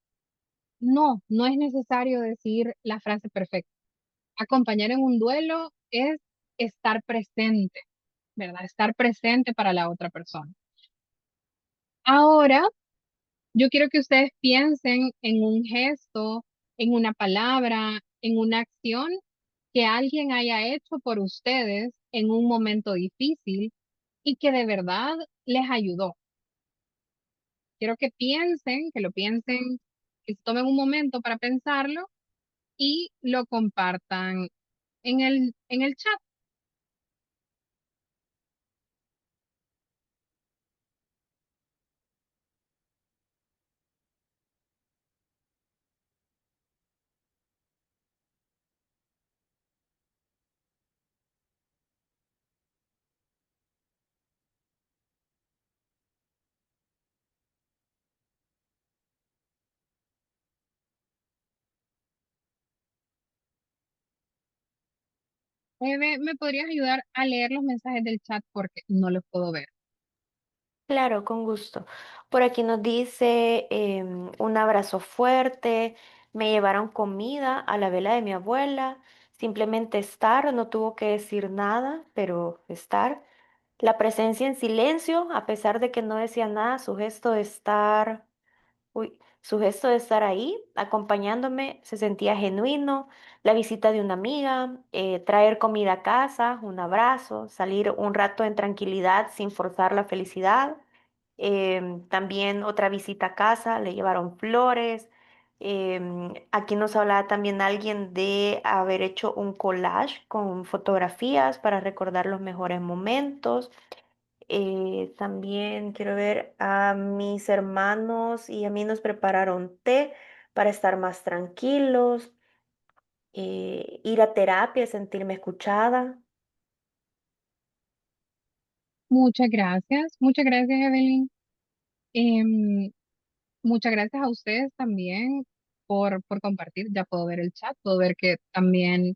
No, no es necesario decir la frase perfecta. Acompañar en un duelo es estar presente, ¿verdad? Estar presente para la otra persona. Ahora, yo quiero que ustedes piensen en un gesto, en una palabra, en una acción que alguien haya hecho por ustedes en un momento difícil y que de verdad les ayudó. Quiero que piensen, que lo piensen, que se tomen un momento para pensarlo y lo compartan en el chat. Eve, ¿me podrías ayudar a leer los mensajes del chat porque no los puedo ver? Claro, con gusto. Por aquí nos dice un abrazo fuerte, me llevaron comida a la vela de mi abuela, simplemente estar, no tuvo que decir nada, pero estar. La presencia en silencio, a pesar de que no decía nada, su gesto de estar. Su gesto de estar ahí, acompañándome, se sentía genuino. La visita de una amiga, traer comida a casa, un abrazo, salir un rato en tranquilidad sin forzar la felicidad. También otra visita a casa, le llevaron flores. Aquí nos hablaba también alguien de haber hecho un collage con fotografías para recordar los mejores momentos. También quiero ver a mis hermanos y a mí nos prepararon té para estar más tranquilos, ir a terapia, sentirme escuchada. Muchas gracias, Evelyn. Em, Muchas gracias a ustedes también por compartir. Ya puedo ver el chat, puedo ver que también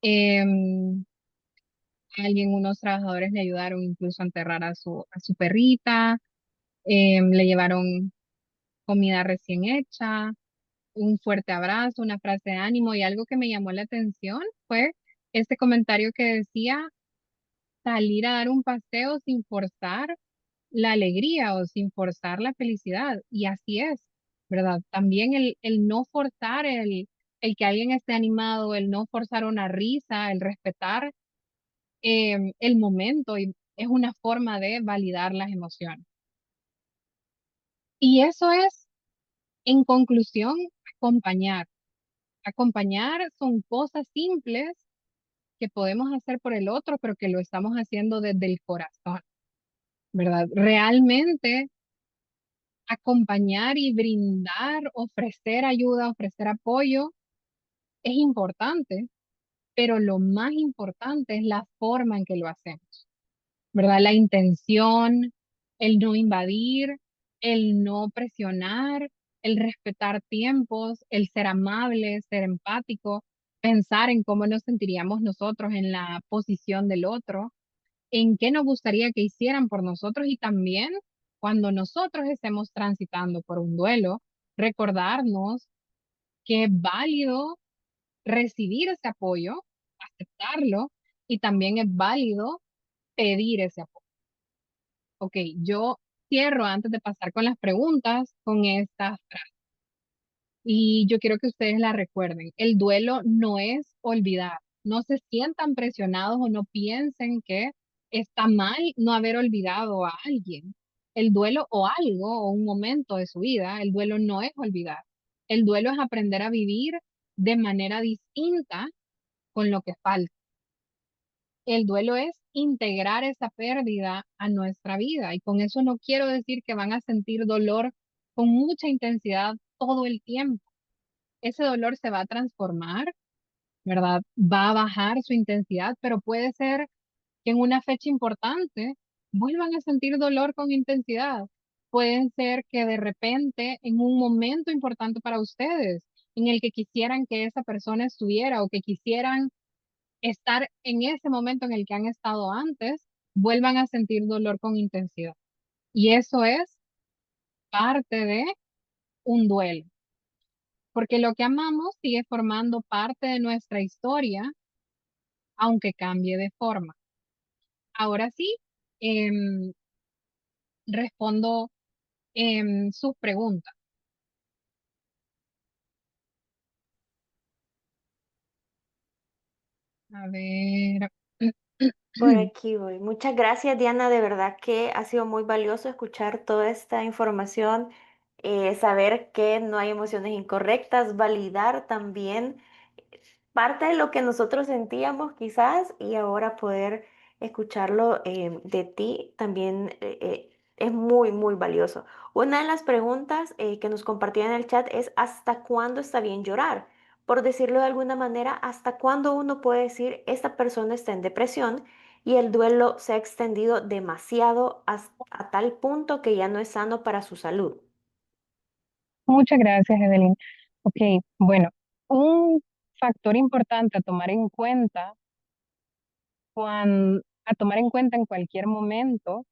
em, unos trabajadores le ayudaron incluso a enterrar a su perrita, le llevaron comida recién hecha. un fuerte abrazo, una frase de ánimo y algo que me llamó la atención fue este comentario que decía salir a dar un paseo sin forzar la alegría o sin forzar la felicidad. Y así es, ¿verdad? También el no forzar el que alguien esté animado, el no forzar una risa, el respetar el momento y es una forma de validar las emociones. Y eso es, en conclusión, acompañar. Acompañar son cosas simples que podemos hacer por el otro, pero que lo estamos haciendo desde el corazón, ¿verdad? Realmente acompañar y brindar, ofrecer ayuda, ofrecer apoyo es importante, pero lo más importante es la forma en que lo hacemos, ¿verdad? La intención, el no invadir, el no presionar, el respetar tiempos, el ser amable, ser empático, pensar en cómo nos sentiríamos nosotros en la posición del otro, en qué nos gustaría que hicieran por nosotros y también cuando nosotros estemos transitando por un duelo, recordarnos que es válido recibir ese apoyo, aceptarlo y también es válido pedir ese apoyo. Ok, yo cierro antes de pasar con las preguntas con esta frase y yo quiero que ustedes la recuerden. El duelo no es olvidar. No se sientan presionados o no piensen que está mal no haber olvidado a alguien. El duelo o algo o un momento de su vida, el duelo no es olvidar. El duelo es aprender a vivir de manera distinta con lo que falta. El duelo es integrar esa pérdida a nuestra vida y con eso no quiero decir que van a sentir dolor con mucha intensidad todo el tiempo. Ese dolor se va a transformar, ¿verdad? Va a bajar su intensidad, pero puede ser que en una fecha importante vuelvan a sentir dolor con intensidad. Pueden ser que de repente en un momento importante para ustedes, en el que quisieran que esa persona estuviera o que quisieran estar en ese momento en el que han estado antes, vuelvan a sentir dolor con intensidad. Y eso es parte de un duelo, porque lo que amamos sigue formando parte de nuestra historia, aunque cambie de forma. Ahora sí, em, respondo sus preguntas. A ver. Por aquí voy. Muchas gracias, Diana. De verdad que ha sido muy valioso escuchar toda esta información, saber que no hay emociones incorrectas, validar también parte de lo que nosotros sentíamos quizás y ahora poder escucharlo de ti también es muy, muy valioso. Una de las preguntas que nos compartían en el chat es ¿hasta cuándo está bien llorar? Por decirlo de alguna manera, ¿hasta cuándo uno puede decir esta persona está en depresión y el duelo se ha extendido demasiado a tal punto que ya no es sano para su salud? Muchas gracias, Evelyn. Ok, bueno, un factor importante a tomar en cuenta, a tomar en cuenta en cualquier momento,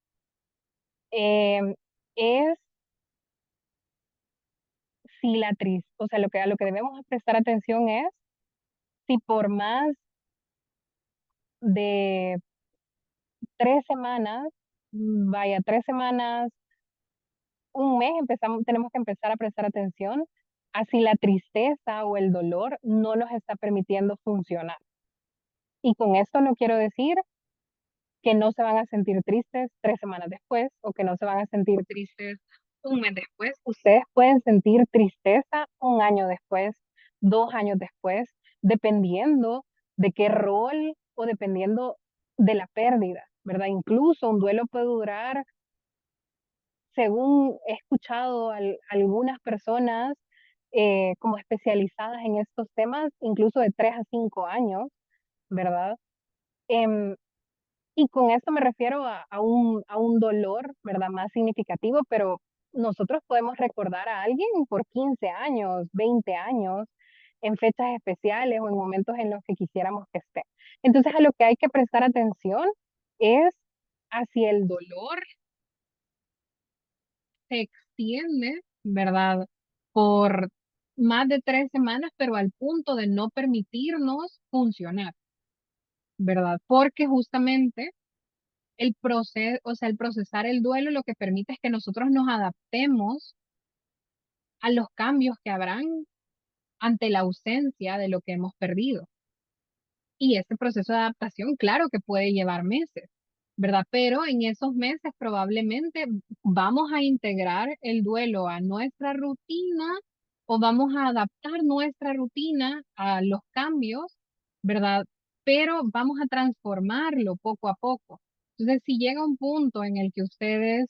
es si la tristeza, o sea, a lo que debemos prestar atención es si por más de 3 semanas, vaya, 3 semanas, un mes, tenemos que empezar a prestar atención a si la tristeza o el dolor no nos está permitiendo funcionar. Y con esto no quiero decir que no se van a sentir tristes 3 semanas después o que no se van a sentir tristes un mes después. Ustedes pueden sentir tristeza un año después, 2 años después, dependiendo de qué rol o dependiendo de la pérdida, ¿verdad? Incluso un duelo puede durar, según he escuchado algunas personas como especializadas en estos temas, incluso de 3 a 5 años, ¿verdad? Em, y con esto me refiero a un dolor, ¿verdad? Más significativo, pero nosotros podemos recordar a alguien por 15 años, 20 años, en fechas especiales o en momentos en los que quisiéramos que esté. Entonces, a lo que hay que prestar atención es hacia el dolor se extiende, ¿verdad? Por más de 3 semanas, pero al punto de no permitirnos funcionar, ¿verdad? Porque justamente el proceso, o sea, el procesar el duelo lo que permite es que nosotros nos adaptemos a los cambios que habrán ante la ausencia de lo que hemos perdido. Y ese proceso de adaptación, claro que puede llevar meses, ¿verdad? Pero en esos meses probablemente vamos a integrar el duelo a nuestra rutina o vamos a adaptar nuestra rutina a los cambios, ¿verdad? Pero vamos a transformarlo poco a poco. Entonces, si llega un punto en el que ustedes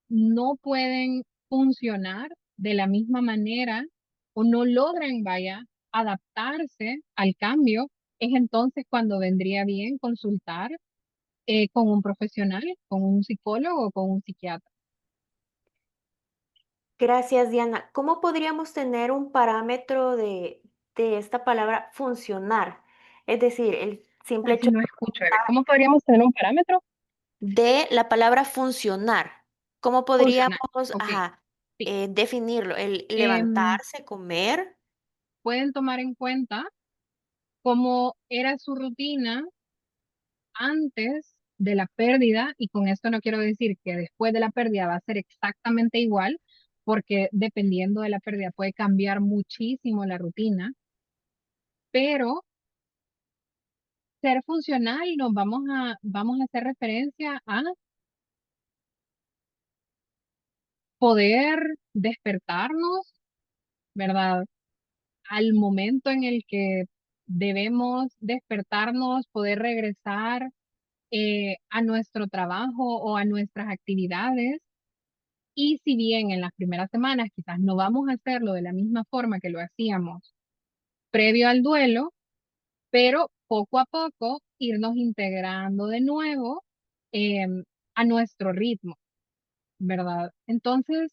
no pueden funcionar de la misma manera o no logran, vaya, adaptarse al cambio, es entonces cuando vendría bien consultar con un profesional, con un psicólogo o con un psiquiatra. Gracias, Diana. ¿Cómo podríamos tener un parámetro de esta palabra funcionar? Es decir, el simple Casi hecho no escucho, Eve. ¿Cómo podríamos tener un parámetro? de la palabra funcionar. ¿Cómo Funcional. podríamos, Ok, ajá, sí. definirlo? El Em, levantarse, comer. pueden tomar en cuenta cómo era su rutina antes de la pérdida, y con esto no quiero decir que después de la pérdida va a ser exactamente igual, porque dependiendo de la pérdida puede cambiar muchísimo la rutina, pero ser funcional nos vamos a hacer referencia a poder despertarnos, ¿verdad? Al momento en el que debemos despertarnos, poder regresar a nuestro trabajo o a nuestras actividades. Y si bien en las primeras semanas quizás no vamos a hacerlo de la misma forma que lo hacíamos previo al duelo, pero poco a poco irnos integrando de nuevo em, a nuestro ritmo, ¿verdad? Entonces,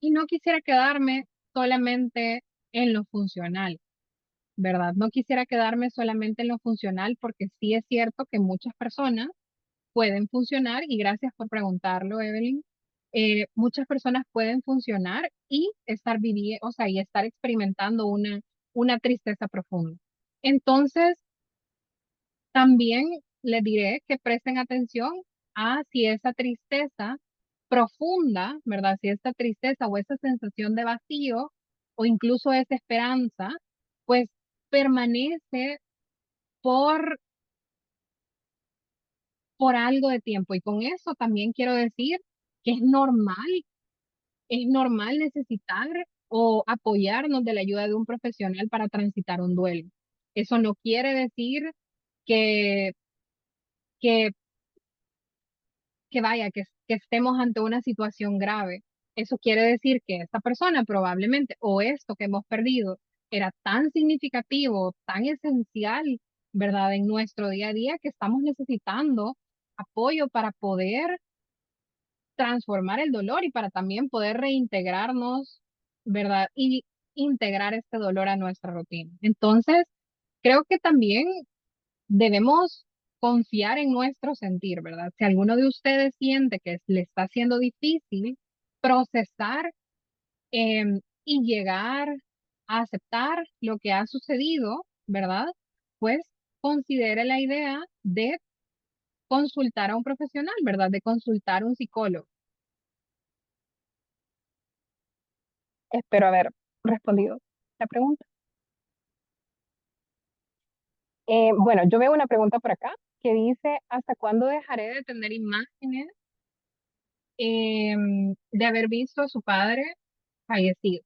y no quisiera quedarme solamente en lo funcional, ¿verdad? No quisiera quedarme solamente en lo funcional porque sí es cierto que muchas personas pueden funcionar, y gracias por preguntarlo, Evelyn. Muchas personas pueden funcionar y estar viviendo, o sea, y estar experimentando una tristeza profunda. Entonces, también les diré que presten atención a si esa tristeza profunda, ¿verdad? Si esta tristeza o esa sensación de vacío o incluso esa esperanza, pues permanece por, por algo de tiempo. Y con eso también quiero decir que es normal necesitar o apoyarnos de la ayuda de un profesional para transitar un duelo. Eso no quiere decir que, que que vaya, que estemos ante una situación grave. Eso quiere decir que esta persona probablemente, o esto que hemos perdido, era tan significativo, tan esencial, ¿verdad? En nuestro día a día que estamos necesitando apoyo para poder transformar el dolor y para también poder reintegrarnos, ¿verdad? Y integrar este dolor a nuestra rutina. Entonces, creo que también debemos confiar en nuestro sentir, ¿verdad? Si alguno de ustedes siente que le está siendo difícil procesar y llegar a aceptar lo que ha sucedido, ¿verdad? Pues considere la idea de consultar a un profesional, ¿verdad? De consultar a un psicólogo. Espero haber respondido la pregunta. Bueno, yo veo una pregunta por acá que dice, ¿hasta cuándo dejaré de tener imágenes de haber visto a su padre fallecido?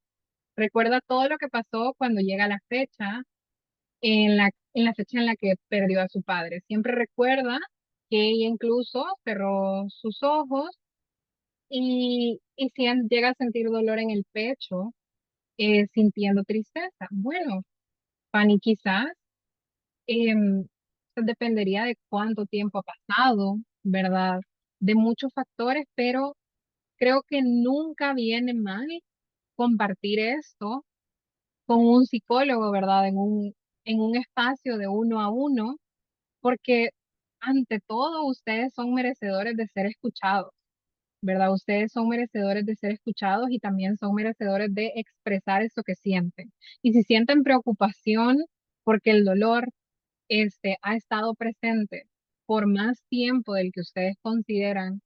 Recuerda todo lo que pasó cuando llega la fecha, en la fecha en la que perdió a su padre. Siempre recuerda que ella incluso cerró sus ojos y si llega a sentir dolor en el pecho, sintiendo tristeza. Bueno, Fanny, quizás dependería de cuánto tiempo ha pasado, ¿verdad? De muchos factores, pero creo que nunca viene mal compartir esto con un psicólogo, ¿verdad? En un espacio de uno a uno, porque ante todo ustedes son merecedores de ser escuchados, ¿verdad? Ustedes son merecedores de ser escuchados y también son merecedores de expresar eso que sienten. Y si sienten preocupación porque el dolor ha estado presente por más tiempo del que ustedes consideran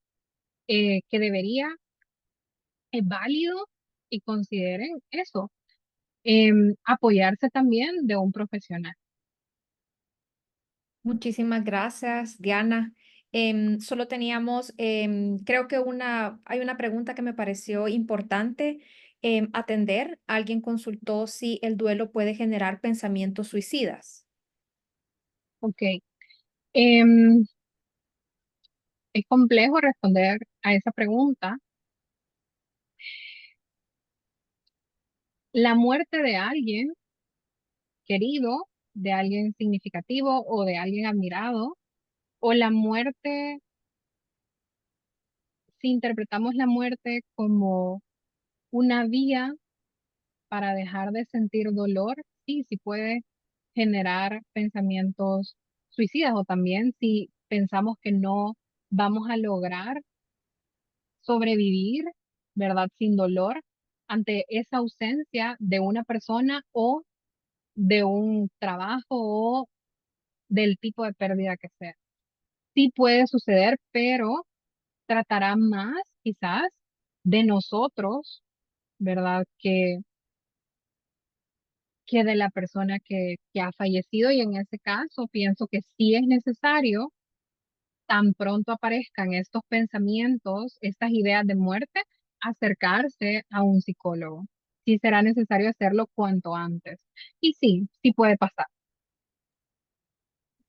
que debería, es válido y consideren eso, apoyarse también de un profesional. Muchísimas gracias, Diana. Solo teníamos, creo que hay una pregunta que me pareció importante atender. Alguien consultó si el duelo puede generar pensamientos suicidas. Ok. Em, es complejo responder a esa pregunta. La muerte de alguien querido, de alguien significativo o de alguien admirado, o la muerte, si interpretamos la muerte como una vía para dejar de sentir dolor, sí, sí puede generar pensamientos suicidas o también si pensamos que no vamos a lograr sobrevivir, ¿verdad? Sin dolor ante esa ausencia de una persona o de un trabajo o del tipo de pérdida que sea. Sí puede suceder, pero tratará más quizás de nosotros, ¿verdad? Que de la persona que ha fallecido y en ese caso pienso que sí es necesario, tan pronto aparezcan estos pensamientos, estas ideas de muerte, acercarse a un psicólogo. Sí será necesario hacerlo cuanto antes. Y sí, sí puede pasar.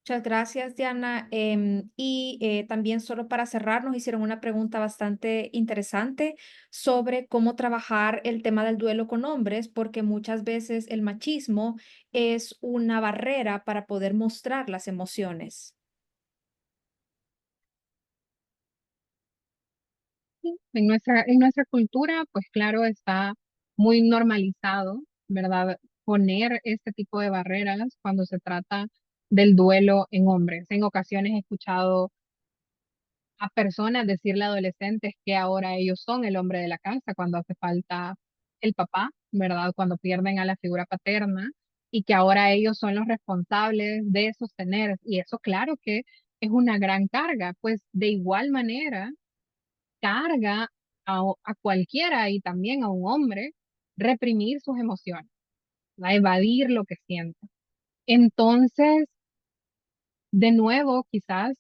Muchas gracias, Diana. También solo para cerrar, nos hicieron una pregunta bastante interesante sobre cómo trabajar el tema del duelo con hombres, porque muchas veces el machismo es una barrera para poder mostrar las emociones. Sí, en nuestra cultura, pues claro, está muy normalizado, ¿verdad? Poner este tipo de barreras cuando se trata del duelo en hombres. En ocasiones he escuchado a personas decirle a adolescentes que ahora ellos son el hombre de la casa cuando hace falta el papá, ¿verdad? Cuando pierden a la figura paterna y que ahora ellos son los responsables de sostener. Y eso claro que es una gran carga, pues de igual manera carga a cualquiera y también a un hombre reprimir sus emociones, ¿verdad? Evadir lo que siente. Entonces, de nuevo, quizás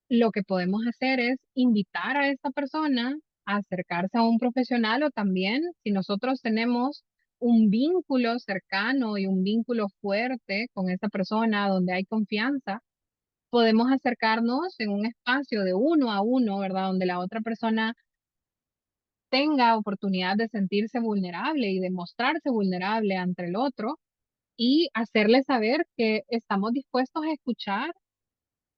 lo que podemos hacer es invitar a esta persona a acercarse a un profesional o también si nosotros tenemos un vínculo cercano y un vínculo fuerte con esa persona donde hay confianza, podemos acercarnos en un espacio de uno a uno, ¿verdad? Donde la otra persona tenga oportunidad de sentirse vulnerable y de mostrarse vulnerable ante el otro y hacerle saber que estamos dispuestos a escuchar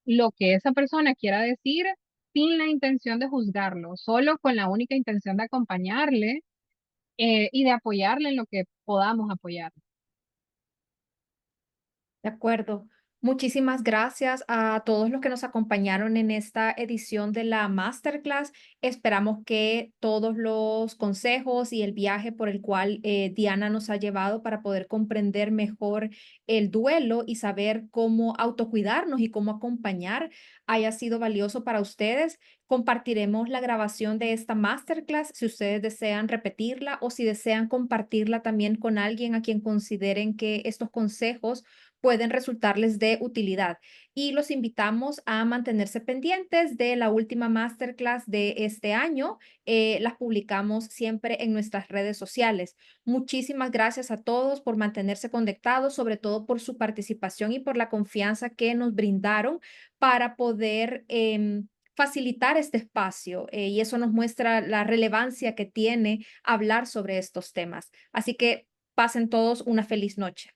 lo que esa persona quiera decir sin la intención de juzgarlo, solo con la única intención de acompañarle y de apoyarle en lo que podamos apoyar. De acuerdo. Muchísimas gracias a todos los que nos acompañaron en esta edición de la Masterclass. Esperamos que todos los consejos y el viaje por el cual Diana nos ha llevado para poder comprender mejor el duelo y saber cómo autocuidarnos y cómo acompañar haya sido valioso para ustedes. Compartiremos la grabación de esta Masterclass si ustedes desean repetirla o si desean compartirla también con alguien a quien consideren que estos consejos pueden resultarles de utilidad. Y los invitamos a mantenerse pendientes de la última masterclass de este año. Las publicamos siempre en nuestras redes sociales. Muchísimas gracias a todos por mantenerse conectados, sobre todo por su participación y por la confianza que nos brindaron para poder facilitar este espacio. Y eso nos muestra la relevancia que tiene hablar sobre estos temas. Así que pasen todos una feliz noche.